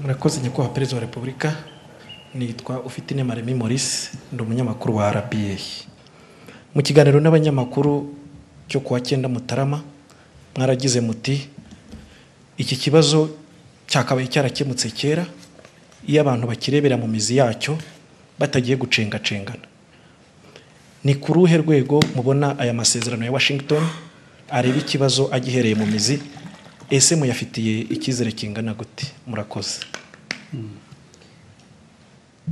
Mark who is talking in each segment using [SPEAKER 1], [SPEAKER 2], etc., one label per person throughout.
[SPEAKER 1] Murakoze nyakubahwa Perezida wa Repubulika. Nitwa Ufitinemaremi Maurice, ndi umunyamakuru wa RBA. Mu kiganiro n'abanyamakuru cyo kuwa 9 Mutarama mwaragize muti iki kibazo cyakabaye cyarakemutse kera iyo abantu bakirebera mu mizi yacyo batagiye gucengacengana. Ni ku ruhe rwego mubona aya masezerano ya Washington areba ikibazo agihereye mu mizi? Ese muyafitiye ikizere kingana gute? Murakoze.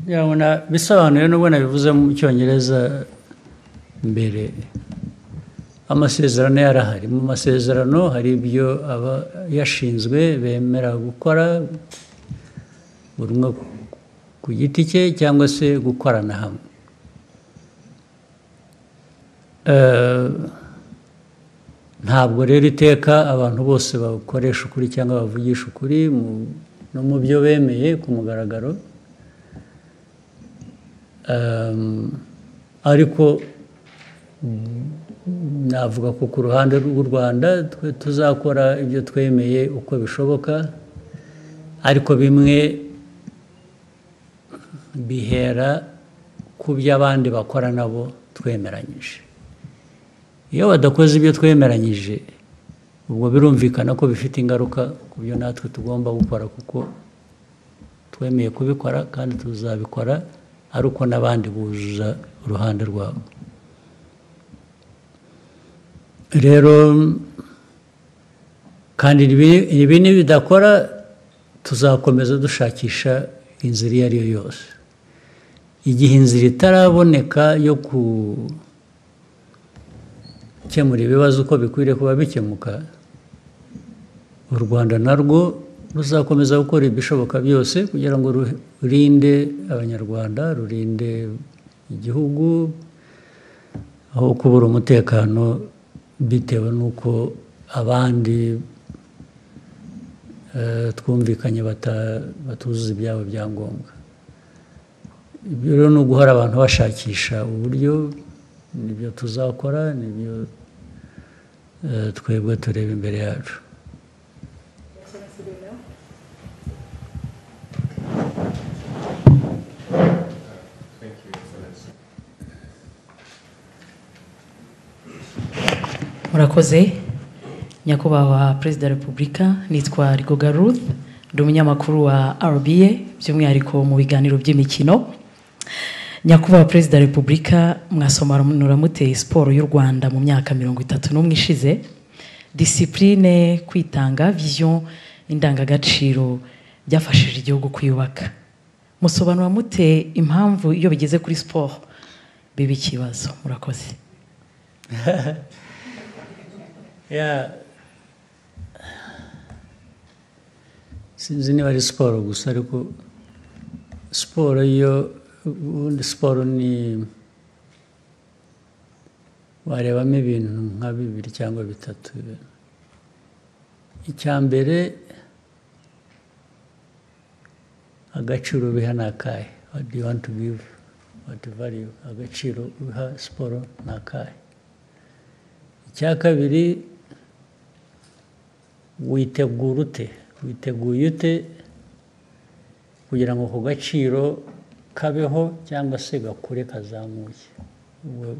[SPEAKER 2] Yabona bisobanuye n'ubona bivuze mu Cyongereza mbere. Amasezerano yarahari. Mu masezerano hari ibyo aba yashinzwe bemera gukora buri umwe ku giti cye cyangwa se gukorana hamwe. Ntabwo rero iteka abantu bose bakoresha ukuri cyangwa bavugisha ukuri no mu byo bemeye ku mugaragaro. Ariko navuga ko ku ruhande rw'u Rwanda tuzakora ibyo twemeye uko bishoboka, ariko bimwe bihera ku by'abandi bakora nabo twemeranyije. Iyo badakoze ibyo twemeranyije, ubwo birumvikana ko bifite ingaruka ku byo natwe tugomba gukora, kuko twemeye kubikora kandi tuzabikora ari uko n'abandi buzuza uruhande rwabo. Rero kandi ibi nibidakora tuzakomeza dushakisha inzira iyo ari yo yose. Igihe inzira itaraboneka yo gukemura ibibazo uko bikwiriye kuba bikemuka, u Rwanda narwo ruzakomeza gukora ibishoboka byose kugira ngo rurinde abanyarwanda, rurinde igihugu aho kubura umutekano bitewe n'uko abandi twumvikanye batuzuza ibyabo byangombwa. Ibyo rero ni uguhora abantu bashakisha uburyo, nibyo tuzakora, nibyo twebwe tureba imbere yacu.
[SPEAKER 3] Murakoze nyakubahwa Perezida wa Repubulika. Nitwa Rigoga Ruth, ndi umunyamakuru wa RBA by'umwihariko mu biganiro by'imikino. Nyakubahwa Perezida wa Repubulika, mwasobanura mute siporo y'u Rwanda mu myaka 31 ishize, discipline, kwitanga, vision, indangagaciro byafashije igihugu kwiyubaka. Musobanura mute impamvu iyo bigeze kuri sport biba ikibazo? Murakoze.
[SPEAKER 2] Sinzi niba ari siporo gusa, ariko siporo siporo ni warebamo ibintu nka 2 cyangwa 3. Icya mbere, agaciro biha nakahe? What do you want to give? What value? Agaciro biha siporo nakahe? Icya kabiri, witegura ute? Witeguye ute kugira ngo ako gaciro kabeho cyangwa se gakure kazamuke? Mu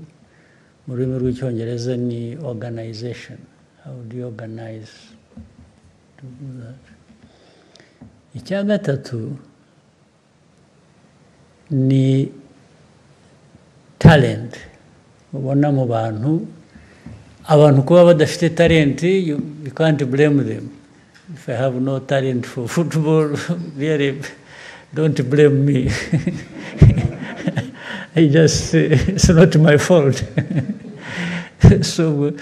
[SPEAKER 2] rurimi rw'Icyongereza ni organization. How do you organize to do that? Icya gatatu ni talent. Ubona mu bantu kuba badafite talent, you can't blame them. If I have no talent for football, really, don't blame me. It's not my fault. So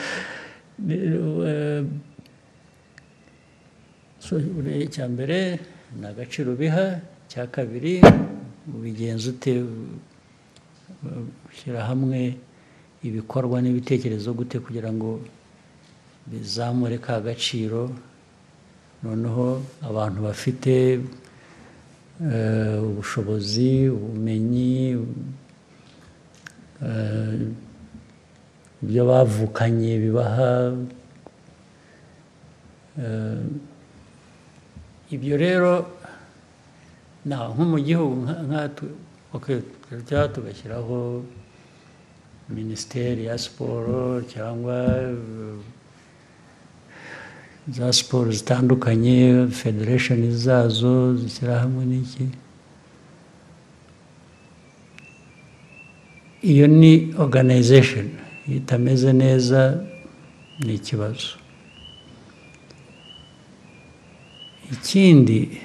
[SPEAKER 2] icya mbere ni agaciro biha. Icya kabiri, ubigenza ute? Ushyira hamwe ibikorwa n'ibitekerezo gute kugira ngo bizamure ka gaciro, noneho abantu bafite ubushobozi, ubumenyi, ibyo bavukanye bibaha ibyo rero nko mu gihugu tugashyiraho minisiteri ya siporo cyangwa za siporo zitandukanye, federation zazo zishyira hamwe n'iki. Iyo ni organization itameze neza, ni ikibazo. Ikindi,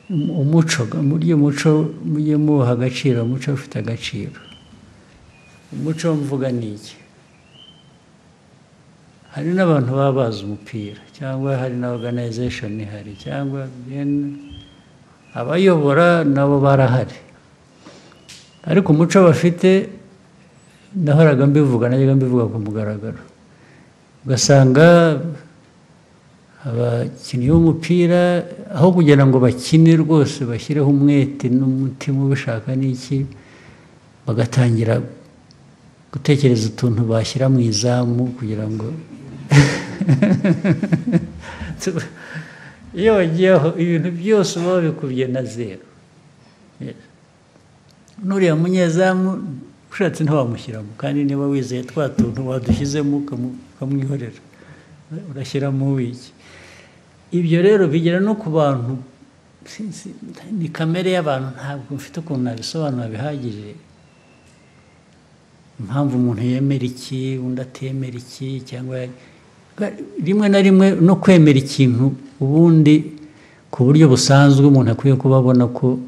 [SPEAKER 2] umuco, mujye muha agaciro umuco ufite agaciro. Umuco mvuga ni iki? Hari n'abantu baba bazi umupira, cyangwa hari na organization ihari, cyangwa abayobora nabo barahari, ariko umuco bafite nahoraga mbivuga, najyaga mbivuga ku mugaragaro, ugasanga abakinnyi b'umupira aho kugira ngo bakine rwose bashyireho umwete n'umutima ubishaka n'iki, bagatangira gutekereza utuntu bashyira mu izamu kugira ngo iyo wagiyeho ibintu byose uba wabikubye na zero. N'uriya munyezamu ushatse ntiwamushyiramo, kandi niba wizeye twa tuntu wadushyizemo ukamwihorera, urashyiramo wiki. Ibyo rero bigera no ku bantu, ni kamere y'abantu, ntabwo mfite ukuntu nabisobanura bihagije, impamvu umuntu yemera iki undi atemera iki, cyangwa rimwe na rimwe no kwemera ikintu ubundi ku buryo busanzwe umuntu akwiye kuba abona ko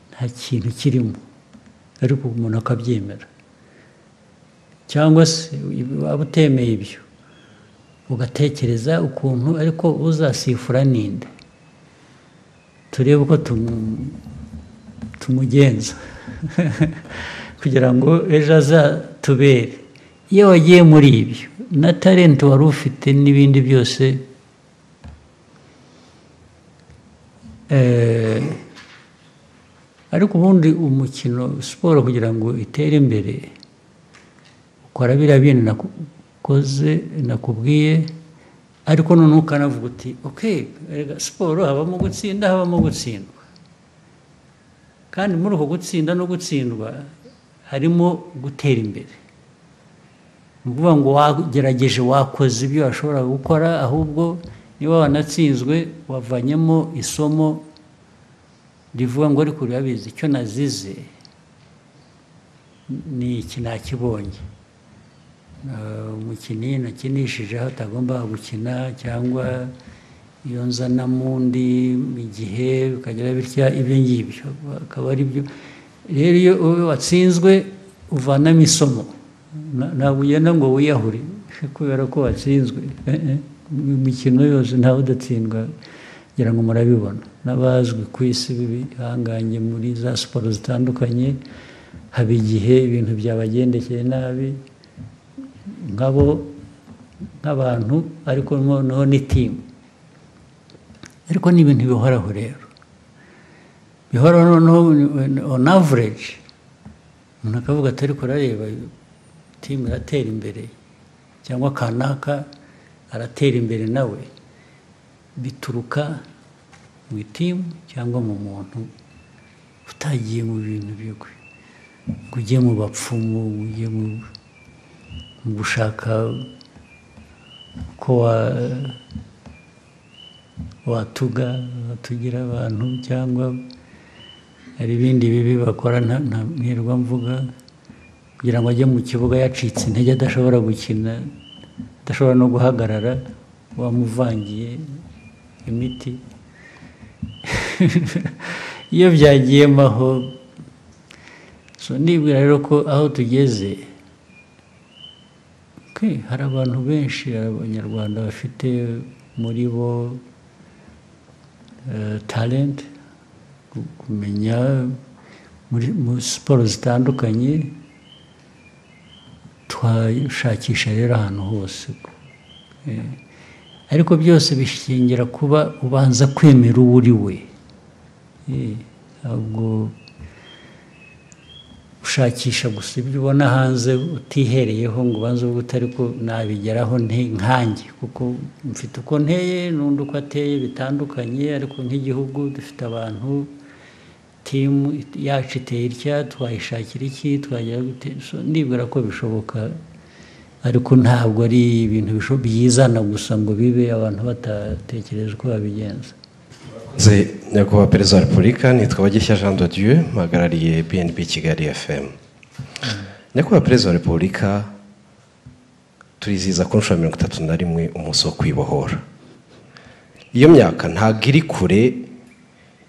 [SPEAKER 2] nta kintu kirimo, ariko umuntu akabyemera. Cyangwa se waba utemeye ibyo, ugatekereza ukuntu ariko uzasifura ninde, turebe uko tumugenza kugira ngo ejo azatubere. Iyo wagiye muri ibyo na talent wari ufite n'ibindi byose, ariko ubundi umukino, siporo kugira ngo itere imbere ukora biriya bintu nakubwiye, ariko none ukanavuga uti siporo habamo gutsinda, habamo gutsindwa, kandi muri uko gutsinda no gutsindwa harimo gutera imbere. Ni ukuvuga ngo wagerageje, wakoze ibyo washobora gukora, ahubwo niba wanatsinzwe wavanyemo isomo rivuga ngo ariko urabizi icyo nazize ni iki, nakibonye. Umukinnyi nakinishije aho atagomba gukina, cyangwa iyo nzanamo undi igihe bikagira bitya, ibyo ngibyo akaba ari byo. Rero iyo watsinzwe uvanamo isomo, ntabwo ugenda ngo wiyahure kubera ko watsinzwe. Imikino yose ntawe udatsindwa, ngira ngo murabibona, n'abazwi ku isi bihanganye muri za siporo zitandukanye, haba igihe ibintu byabagendekeye nabi nk'abantu, ariko noneho ni timu. Ariko ni ibintu bihoraho rero, bihoraho. Noneho on average umuntu akavuga ati ariko urareba timu iratera imbere, cyangwa kanaka aratera imbere nawe, bituruka mu itimu cyangwa mu muntu utagiye mu bintu bigwe, ngo ujye mu bapfumu, ujye mu gushaka ko watugira abantu, cyangwa hari ibindi bibi bakora ntirwa mvuga, kugira ngo ajye mu kibuga yacitse intege, adashobora gukina, adashobora no guhagarara, wamuvangiye imiti. Iyo byagiyemo aho, nibwira rero ko aho tugeze, hari abantu benshi, abanyarwanda bafite muri bo talent, kumenya muri siporo zitandukanye. Twashakisha rero ahantu hose, ariko byose bishingira kuba ubanza kwemera uwo uri we. Ntabwo ushakisha gusa ibyo ubona hanze utihereyeho ngo ubanze uvuge utari ko nabigeraho nkanjye kuko mfite uko nteye n'undi uko ateye bitandukanye ariko nk'igihugu dufite abantu timu yacu iteye itya twayishakira iki twagera gute ndibwira ko bishoboka ariko ntabwo ari ibintu byizana gusa ngo bibe abantu batatekereje ko babigenza.
[SPEAKER 4] Nyakubahwa Perezida wa Repubulika nitwa Bagishya Jean de Dieu mpagarariye BNB Kigali FM. Nyakubahwa Perezida wa Repubulika turizihiza ku nshuro ya 31 umunsi wo kwibohora. Iyo myaka ntabwo iri kure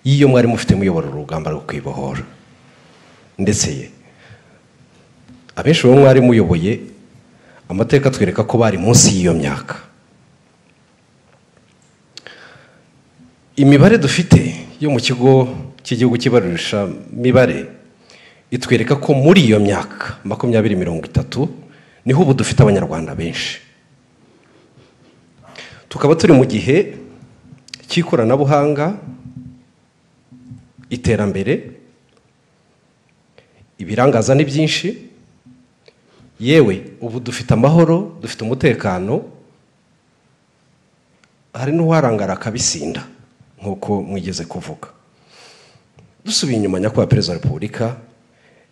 [SPEAKER 4] y'iyo mwari mufite muyobora urugamba rwo kwibohora ndetse abenshi bo mwari muyoboye amateka twereka ko bari munsi y'iyo myaka. Imibare dufite yo mu kigo cy'igihugu kibarurisha mibare itwereka ko muri iyo myaka 2030 niho ubu dufite abanyarwanda benshi. Tukaba turi mu gihe cy'ikoranabuhanga, iterambere, ibirangaza ni byinshi, yewe ubu dufite amahoro, dufite umutekano, hari n'uwarangara akabisinda nk'uko mwigeze kuvuga. Dusubiye inyuma Nyakubahwa Perezida wa Repubulika,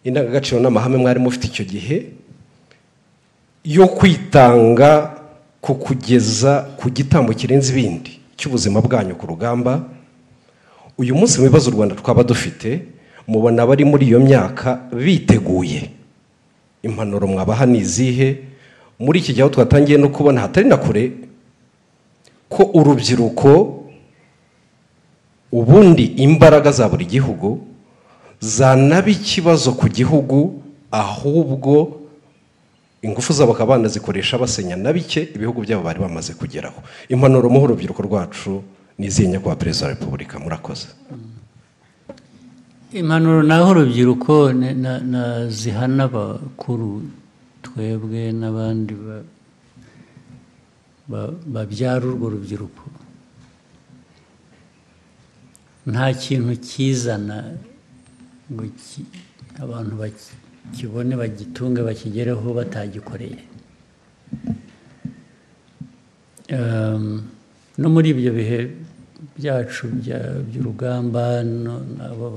[SPEAKER 4] indangagaciro n'amahame mwari mufite icyo gihe yo kwitanga ku kugeza ku gitambo kirenze ibindi cy'ubuzima bwanyu ku rugamba, uyu munsi mu bibazo u Rwanda twaba dufite mubona bari muri iyo myaka biteguye. Impanuro mwabaha ni izihe muri iki gihe aho twatangiye no kubona hatari na kure ko urubyiruko ubundi imbaraga za buri gihugu zanaba ikibazo ku gihugu, ahubwo ingufu zabo bakaba banazikoresha basenya na bike ibihugu byabo bari bamaze kugeraho. Impanuro muha urubyiruko rwacu nizihe Nyakubahwa Perezida wa Repubulika? Murakoze.
[SPEAKER 2] Impanuro naho urubyiruko zihana abakuru twebwe n'abandi babyara urwo rubyiruko. Nta kintu kizana ngo abantu bakibone bagitunge bakigereho batagikoreye. No muri ibyo bihe byacu by'urugamba abo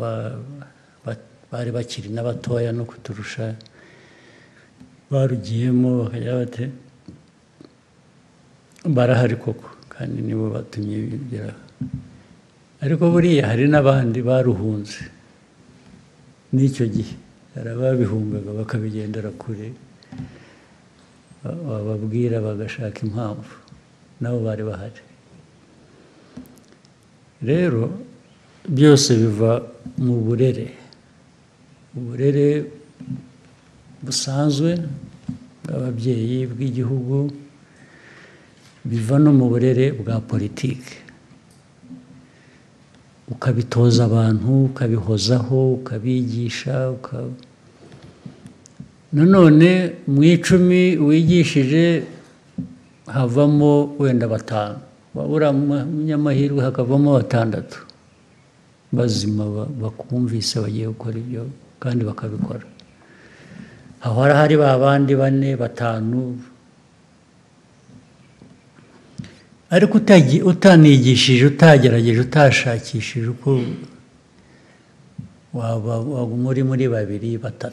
[SPEAKER 2] bari bakiri n'abatoya no kuturusha barugiyemo bakajya bate barahari koko kandi nibo batumye bigeraho. Ariko buriya hari n'abandi baruhunze n'icyo gihe, hari ababihungaga bakabigendera kure, bababwira bagashaka impamvu, nabo bari bahari. Rero byose biva mu burere busanzwe bw'ababyeyi bw'igihugu, biva no mu burere bwa politiki. Ukabitoza abantu, ukabihozaho, ukabigisha, nanone mu 10 wigishije havamo wenda 5, wabura munyamahirwe hakavamo 6 bazima bakumvise bagiye gukora ibyo kandi bakabikora. Aho hari babandi 4, 5 ariko utanigishije, utagerageje, utashakishije uko waba muri 2, 3.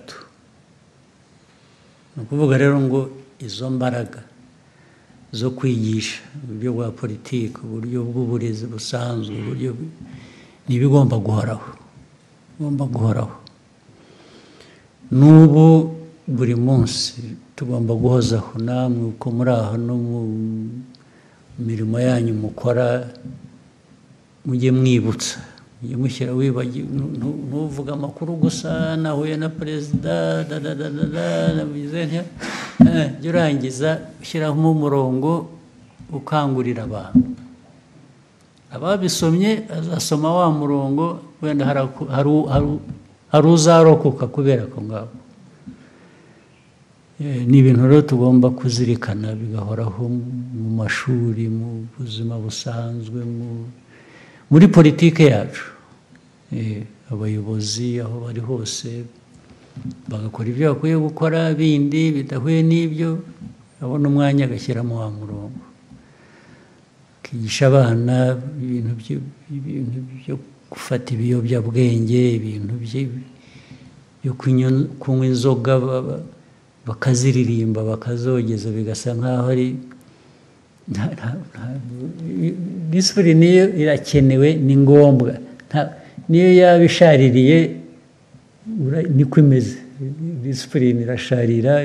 [SPEAKER 2] Ni ukuvuga rero ngo izo mbaraga zo kwigisha uburyo bwa politiki, uburyo bw'uburezi busanzwe, uburyo n'ibigomba guhoraho. N'ubu buri munsi tugomba guhozaho, namwe uko muri aho no mu mirimo yanyu mukora mujye mwibutsa, mujye mushyira ntuvuga amakuru gusa nahuye na perezida jya urangiza ushyiraho umurongo ukangurira abantu. Ababisomye azasoma wa murongo, wenda hari uzarokoka kubera ko ngabo. Ni ibintu rero tugomba kuzirikana bigahoraho mu mashuri, mu buzima busanzwe, muri politiki yacu. Abayobozi aho bari hose bagakora ibyo bakwiye gukora bindi bidahuye n'ibyo, abona umwanya agashyiramo wa murongo, akigisha abana ibintu byo gufata ibiyobyabwenge, ibintu byo kunywa inzoga bakaziririmba bakazogeza, bigasa nk'aho ari disipurine niyo irakenewe, ni ngombwa, niyo yaba ishaririye niko imeze. Disipurine irasharira,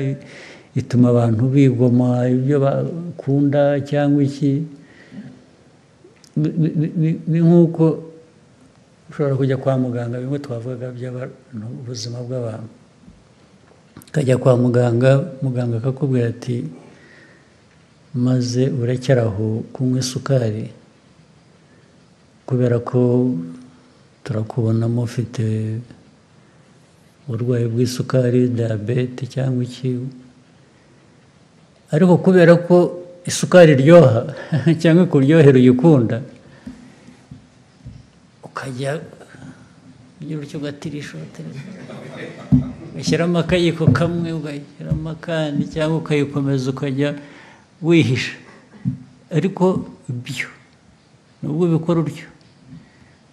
[SPEAKER 2] ituma abantu bigoma ibyo bakunda cyangwa iki. Ni nk'uko ushobora kujya kwa muganga, bimwe twavugaga by'abantu, ubuzima bw'abantu, ukajya kwa muganga, muganga akakubwira ati maze urekeraho kunywa isukari kubera ko turakubonamo ufite uburwayi bw'isukari, diyabete cyangwa iki, ariko kubera ko isukari iryoha cyangwa kuryohera uyikunda, ukajya ugira utyo ugatirisha, ugashyiramo akayiko kamwe, ugashyiramo akandi, cyangwa ukayikomeza ukajya wihisha. Ariko ibyo nubwo ubikora utyo,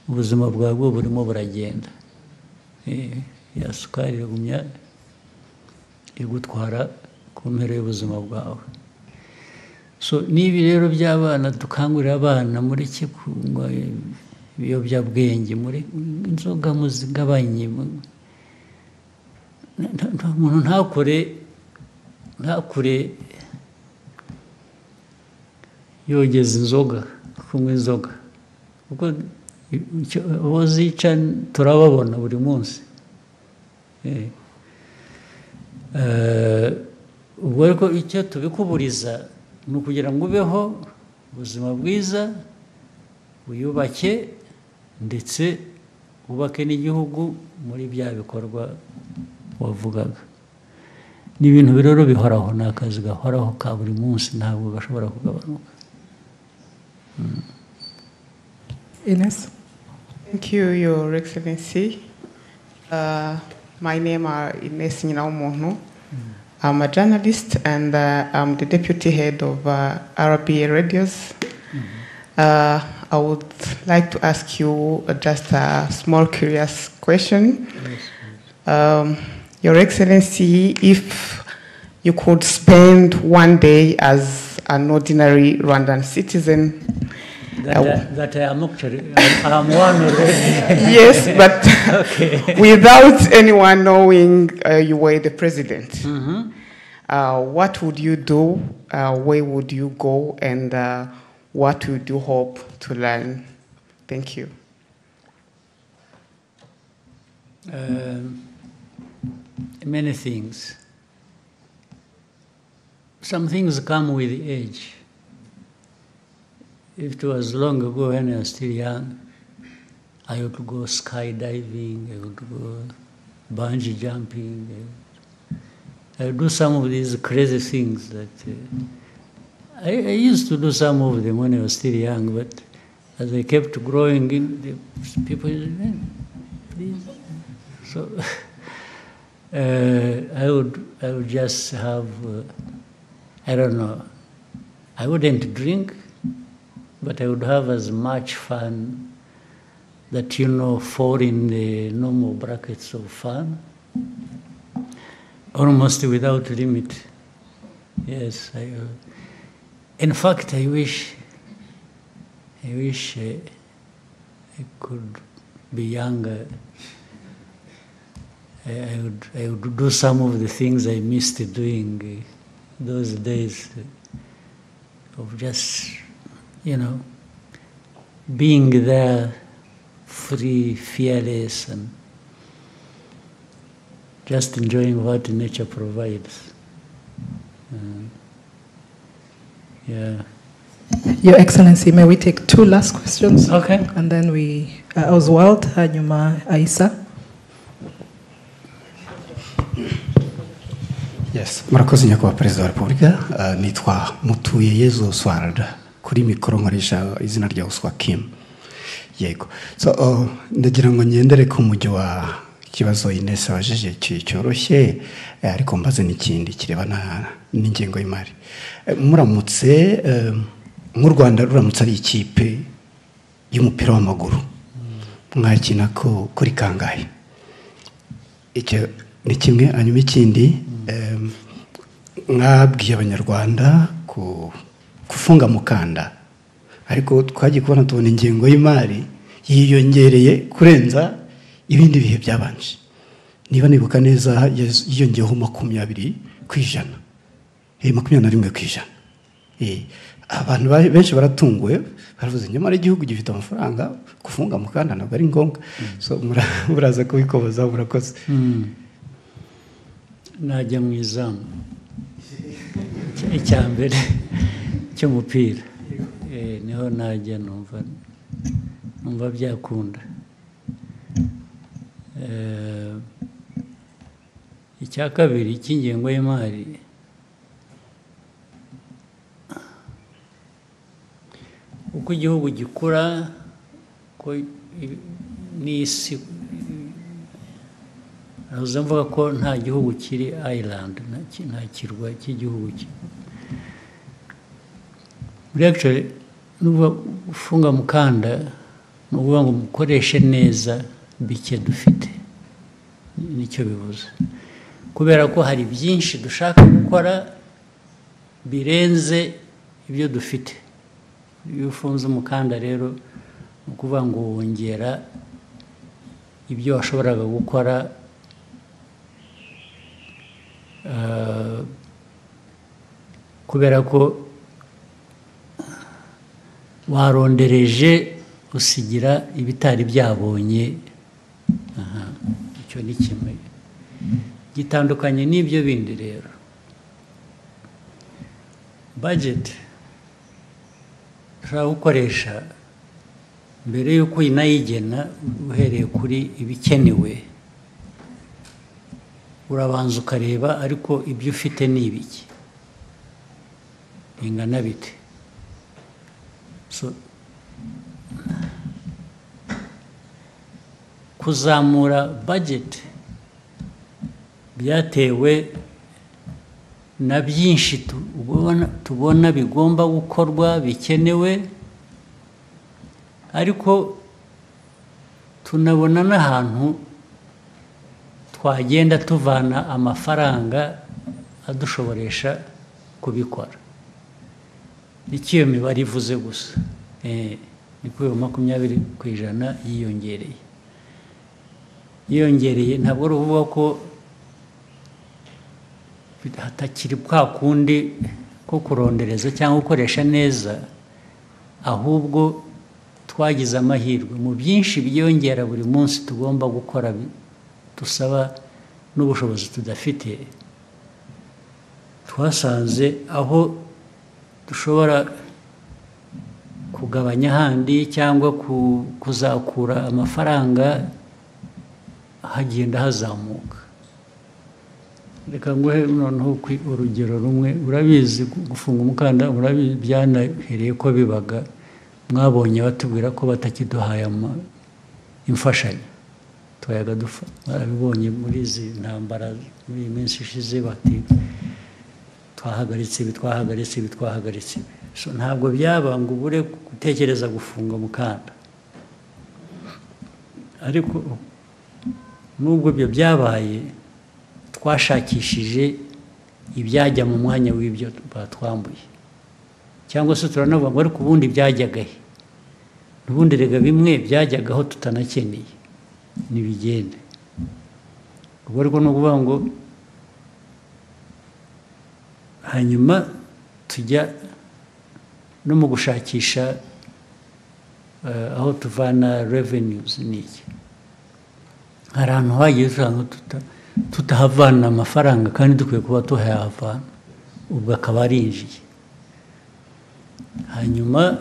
[SPEAKER 2] ubuzima bwawe burimo buragenda, ya sukari igumya igutwara ku mpera y'ubuzima bwawe. So n'ibi rero by'abana, dukangurira abana muri kunywa ibiyobyabwenge, muri inzoga muzigabanye, umuntu ntakure yogeza inzoga, kunywa inzoga, kuko abo zica turababona buri munsi. Ubwo ariko icyo tubikuburiza ni ukugira ngo ubeho ubuzima bwiza, wiyubake, ndetse wubake n'igihugu muri bya bikorwa wavugaga. Ni ibintu rero bihoraho, ni akazi gahoraho ka buri munsi, ntabwo gashobora kugabanuka.
[SPEAKER 5] Ines. Thank you, Your Excellency. My name is Ines Nyinawumuntu. I'm a journalist, and I'm the deputy head of RBA Radios. I would like to ask you just a small curious question. Your Excellency, if you could spend one day as an ordinary Rwandan citizen,
[SPEAKER 2] that I am actually, I'm one already.
[SPEAKER 5] Yes, but okay. Without anyone knowing you were the president, what would you do? Where would you go? And what would you hope to learn? Thank you.
[SPEAKER 2] Many things. Some things come with age. If it was long ago when I was still young, I would go skydiving, I would go bungee jumping, I would do some of these crazy things that I used to do some of them when I was still young, but as I kept growing, the people said, please. So I would just have, I don't know, I wouldn't drink, but I would have as much fun that, fall in the normal brackets of fun, almost without limit. Yes, in fact, I wish I could be younger. I would do some of the things I missed doing those days of just, being there, free, fearless, and just enjoying what nature provides. Yeah.
[SPEAKER 5] Your Excellency, may we take two last questions?
[SPEAKER 2] Okay.
[SPEAKER 5] And then we, Oswald, hanyuma Aisa.
[SPEAKER 6] Yes, murakoze nyakubahwa Perezida wa Repubulika. Nitwa Mutuyeyezu Oswald, kuri mikoro nkoresha izina rya Oswa Kim. Yego. So ndagira ngo ngendere ku mujyi wa ikibazo Ines abajije cyoroshye, ariko mbaze n'ikindi kirebana n'ingengo y'imari. Muramutse nk'u Rwanda ruramutse ari ikipe y'umupira w'amaguru, mwakina ko kuri kangahe? Icyo ni kimwe. Hanyuma ikindi, mwabwiye abanyarwanda kufunga mukanda, ariko twagiye kubona tubona ingengo y'imari yiyongereye kurenza ibindi bihe byabanje. Niba nibuka neza yiyongeyeho 20%, 21%. Abantu benshi baratunguwe, baravuze nyamara igihugu gifite amafaranga, kufunga mukanda ntabwo ari ngombwa. So muraza kubikoboza. Murakoze.
[SPEAKER 2] Najya mu izamu icya mbere cy'umupira, niho najya numva byakunda. Icya kabiri cy'ingengo y'imari, uko igihugu gikura, ko n'isi, nahoze mvuga ko nta gihugu kiri island, nta kirwa cy'igihugu. Muri actually ufunga mukanda ni ukuvuga ngo mukoreshe neza bike dufite, nicyo bivuze, kubera ko hari byinshi dushaka gukora birenze ibyo dufite. Iyo ufunze umukanda rero ni ukuvuga ngo wongera ibyo washoboraga gukora kubera ko warondereje usigira ibitari byabonye. Icyo ni kimwe gitandukanye n'ibyo bindi. Rero budget ushobora gukoresha mbere y'uko unayigena, uhereye kuri ibikenewe, urabanza ukareba ariko ibyo ufite ni ibiki, bingana bite. So kuzamura budget byatewe na byinshi tubona bigomba gukorwa, bikenewe, ariko tunabona n'ahantu twagenda tuvana amafaranga adushoboresha kubikora. Nicyo iyo mibare ivuze gusa. Ni kuri 20% yiyongereye. Ntabwo ari ukuvuga ko hatakiri kwa kundi ko kurondereza cyangwa gukoresha neza, ahubwo twagize amahirwe mu byinshi byiyongera buri munsi tugomba gukora, dusaba n'ubushobozi tudafite. Twasanze aho dushobora kugabanya ahandi cyangwa kuzakura amafaranga, hagenda hazamuka. Reka nguhe noneho urugero rumwe. Urabizi gufunga umukanda, urabizi byanahereye ko bibaga, mwabonye batubwira ko batakiduhaye imfashanyo twayaga dufa. Barabibonye muri izi ntambara muri iyi minsi ishize, bati twahagaritse ibi. So ntabwo byaba ngo ubure gutekereza gufunga umukanda, ariko nubwo ibyo byabaye, twashakishije ibyajya mu mwanya w'ibyo batwambuye. Cyangwa se turanavuga ngo ariko ubundi byajyaga he? Ubundi rega bimwe byajyagaho tutanakeneye nibigende. Ubwo ariko no kuvuga ngo hanyuma tujya no mu gushakisha aho tuvana revenues n'iki. Hari ahantu hagiye usanga tutahavana amafaranga kandi dukwiye kuba tuhahavana, ubwo akaba arinjiye. Hanyuma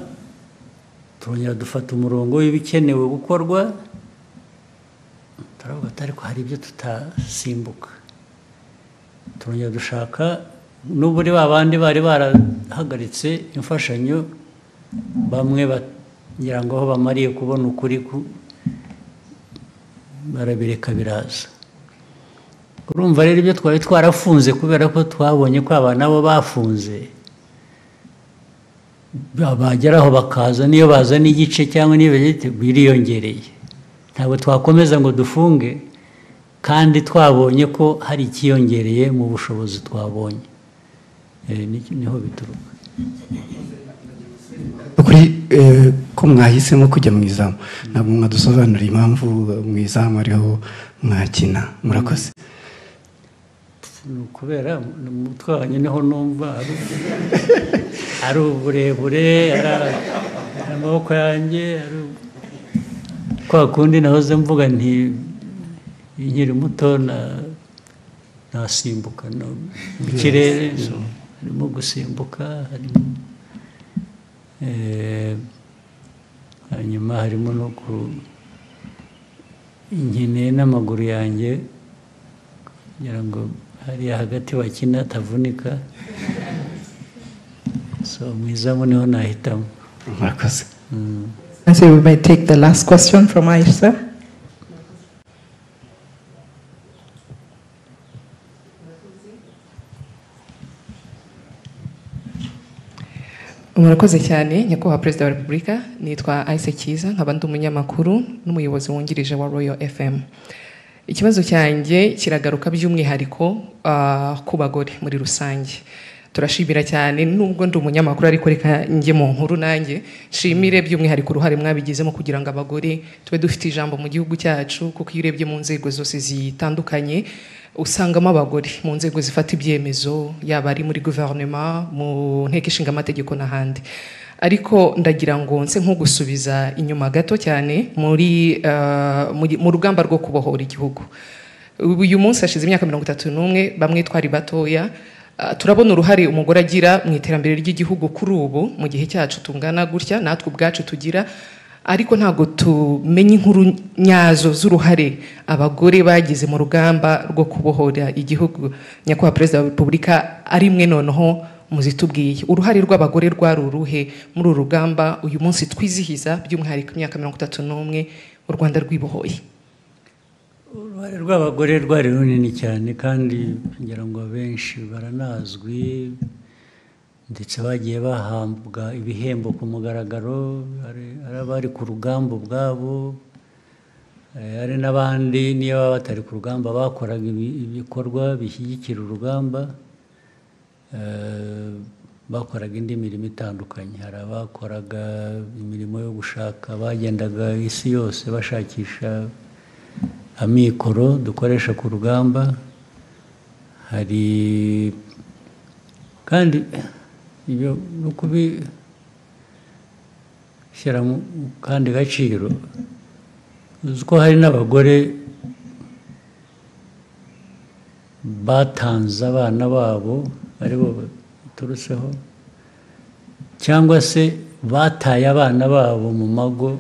[SPEAKER 2] turongera dufata umurongo w'ibikenewe gukorwa, turavuga ati ariko hari ibyo tutasimbuka. Turongera dushaka n'uburi babandi bari barahagaritse imfashanyo, bamwe bagira ngo aho bamariye kubona ukuri barabireka biraza. Urumva rero ibyo twari twarafunze kubera ko twabonye ko aba nabo bafunze, bageraho bakaza, niyo baza n'igice cyangwa niyo biriyongereye. Ntabwo twakomeza ngo dufunge kandi twabonye ko hari ikiyongereye mu bushobozi twabonye. Niho bituruka.
[SPEAKER 6] Kuri ko mwahisemo kujya mu izamu, ntabwo mwadusobanurira impamvu mu izamu ariho mwakina. Murakoze.
[SPEAKER 2] Kubera umutwe wanjye niho numva ari uburebure, ari amaboko yanjye, kwa kundi nahoze mvuga nti nkiri muto nasimbuka mu kirere, harimo gusimbuka, harimo hanyuma harimo no nkeneye n'amaguru yanjye kugira ngo hariya hagati bakina atavunika, so mu izamu niho nahitamo.
[SPEAKER 6] Murakoze.
[SPEAKER 7] And so we might take the last question from Aisha. Murakoze cyane nyakubahwa Perezida wa Repubulika, nitwa Aise Kiza, nkaba ndi umunyamakuru n'umuyobozi wungirije wa Royal FM. Ikibazo cyanjye kiragaruka by'umwihariko ku bagore muri rusange. Turashimira cyane nubwo ndi umunyamakuru ariko reka njye mu nkuru nanjye shimire by'umwihariko uruhare mwabigizemo kugira ngo abagore tube dufite ijambo mu gihugu cyacu, kuko iyo urebye mu nzego zose zitandukanye usangamo abagore mu nzego zifata ibyemezo, yaba ari muri guverinoma, mu nteko ishinga amategeko n'ahandi. Ariko ndagira ngo nse nko gusubiza inyuma gato cyane mu rugamba rwo kubohora igihugu. Uyu munsi hashize imyaka 31, bamwe twari batoya, turabona uruhare umugore agira mu iterambere ry'igihugu kuri ubu mu gihe cyacu tungana gutya, natwe ubwacu tugira, ariko ntabwo tumenye inkuru nyazo z'uruhare abagore bagize mu rugamba rwo kubohora igihugu. Nyakubahwa Perezida wa Repubulika, ari mwe noneho muzitubwiye uruhare rw'abagore rwari uruhe muri uru rugamba uyu munsi twizihiza by'umwihariko imyaka 31 u Rwanda rwibohoye?
[SPEAKER 2] Uruhare rw'abagore rwari runini cyane kandi ngira ngo benshi baranazwi, ndetse bagiye bahambwa ibihembo ku mugaragaro, ari abari ku rugamba ubwabo, ari n'abandi niyo baba batari ku rugamba bakoraga ibikorwa bishyigikira urugamba, bakoraga indi mirimo itandukanye. Hari abakoraga imirimo yo gushaka, bagendaga isi yose bashakisha amikoro dukoresha ku rugamba. Hari kandi ibyo no kubishyira mu kandi gaciro, uzi ko hari n'abagore batanze abana babo aribo baturutseho, cyangwa se bataye abana babo mu mago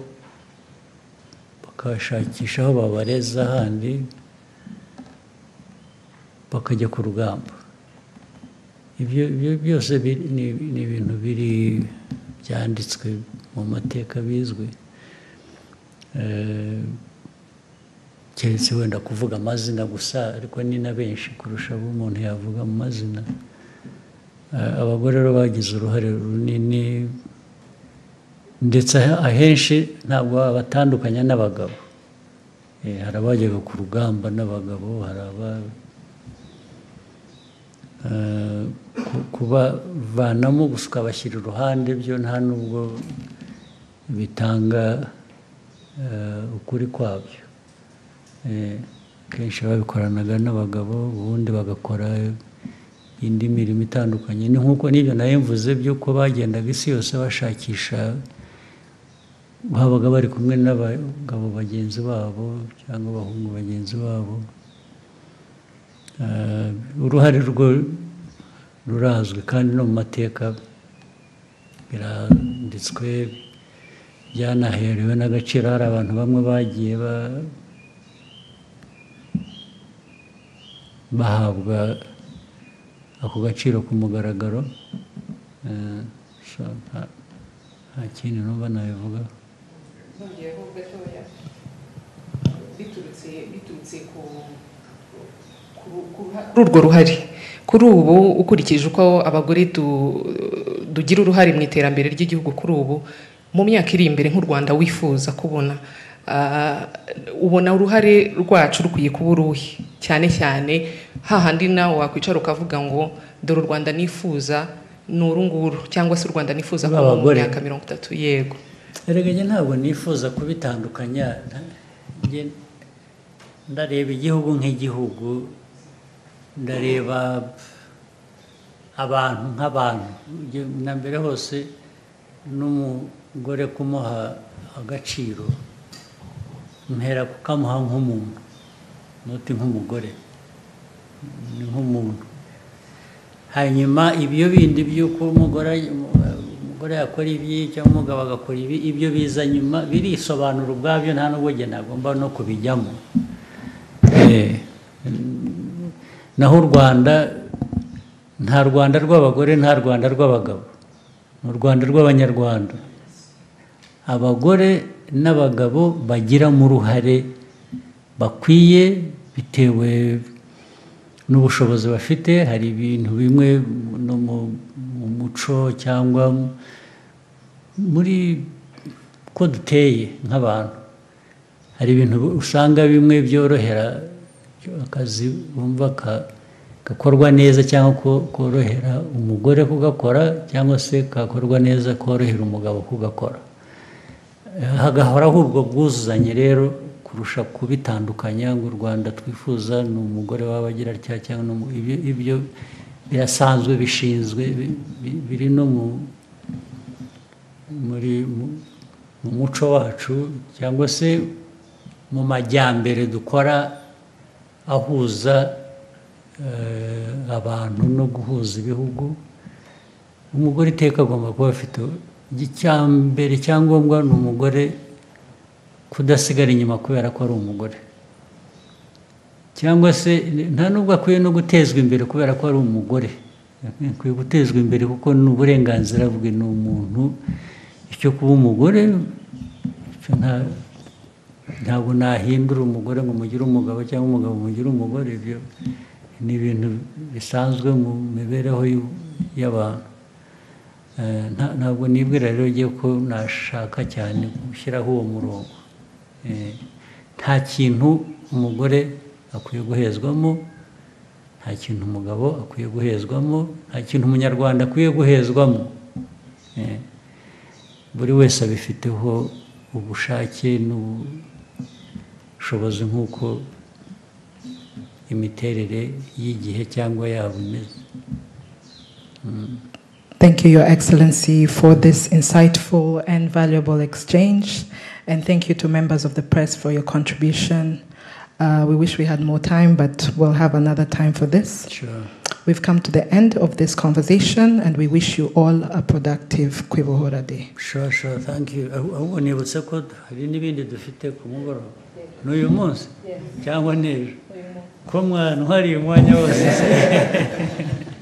[SPEAKER 2] bakashakisha aho babareza ahandi bakajya ku rugamba. Ibyo byose ni ibintu biri byanditswe mu mateka bizwi, keretse wenda kuvuga amazina gusa, ariko ni na benshi kurusha abo umuntu yavuga mu mazina. Abagore rero bagize uruhare runini, ndetse ahenshi ntabwo batandukanya n'abagabo. Hari abajyaga ku rugamba n'abagabo, hari kubavanamo gusa ukabashyira iruhande, byo nta nubwo bitanga ukuri kwabyo. Kenshi babikoranaga n'abagabo, ubundi bagakora indi mirimo itandukanye. Ni nk'uko n'ibyo nayo mvuze by'uko bagendaga isi yose bashakisha, babaga bari kumwe n'abagabo bagenzi babo cyangwa abahungu bagenzi babo. Uruhare rwo rurazwi kandi no mu mateka biranditswe, byanaherewe n'agaciro. Hari abantu bamwe bagiye bahabwa ako gaciro ku mugaragaro. Nta kindi numva nabivuga.
[SPEAKER 7] biturutse kuri urwo ruhare kuri ubu ukurikije uko abagore dugira uruhare mu iterambere ry'igihugu kuri ubu mu myaka iri imbere nk'u Rwanda wifuza kubona ubona uruhare rwacu rukwiye kuba uruhe cyane cyane hahandi nawe wakwicara ukavuga ngo dore u Rwanda nifuza ni uru nguru cyangwa se u Rwanda nifuza kuba mu myaka 30 yego
[SPEAKER 2] erega ntabwo nifuza kubitandukanya ndareba igihugu nk'igihugu ndareba abantu nk'abantu na mbere hose n'umugore kumuha agaciro mpera kukamuha nk'umuntu nuti nk'umugore ni nk'umuntu hanyuma ibyo bindi by'uko umugore yakora ibi cyangwa umugabo agakora ibi ibyo biza nyuma birisobanura ubwabyo nta n'ubwo nagomba no kubijyamo naho u Rwanda nta Rwanda rw'abagore nta Rwanda rw'abagabo ni u Rwanda rw'abanyarwanda abagore n'abagabo bagiramo uruhare bakwiye bitewe n'ubushobozi bafite hari ibintu bimwe no mu muco cyangwa muri ko duteye nk'abantu hari ibintu usanga bimwe byorohera akazi bumva gakorwa neza cyangwa korohera umugore kugakora cyangwa se kakorwa neza korohera umugabo kugakora hagahoraho ubwo bwuzuzanye rero kurusha kubitandukanya ngo u Rwanda twifuza ni umugore w'abagira cyangwa ibyo birasanzwe bishinzwe biri no mu muco wacu cyangwa se mu majyambere dukora ahuza abantu no guhuza ibihugu umugore iteka agomba kuba afite icyambere cyangombwa ni umugore kudasigara inyuma kubera ko ari umugore cyangwa se nta nubwo akwiye no gutezwa imbere kubera ko ari umugore akwiye gutezwa imbere kuko ni uburenganzira bwe ni umuntu icyo kuba umugore ntabwo nahindura umugore ngo mugire umugabo cyangwa umugabo mugire umugore ibyo ni ibintu bisanzwe mu mibereho y'abantu ntabwo nibwira rero ugiye ko nashaka cyane gushyiraho uwo murongo nta kintu umugore akwiye guhezwamo nta kintu umugabo akwiye guhezwamo nta kintu umunyarwanda akwiye guhezwamo buri wese abifiteho ubushake n'ubushobozi nk'uko imiterere y'igihe cyangwa yabo imeze.
[SPEAKER 8] Thank you, Your Excellency, for this insightful and valuable exchange. And thank you to members of the press for your contribution. We wish we had more time, but we'll have another time for this.
[SPEAKER 2] Sure.
[SPEAKER 8] We've come to the end of this conversation, and we wish you all a productive Kwibohora Day.
[SPEAKER 2] Sure, thank you. Nibutse ko hari n'ibindi dufite ku mugoroba n'uyu munsi cyangwa n'ejo ko mwana hari umwanya wose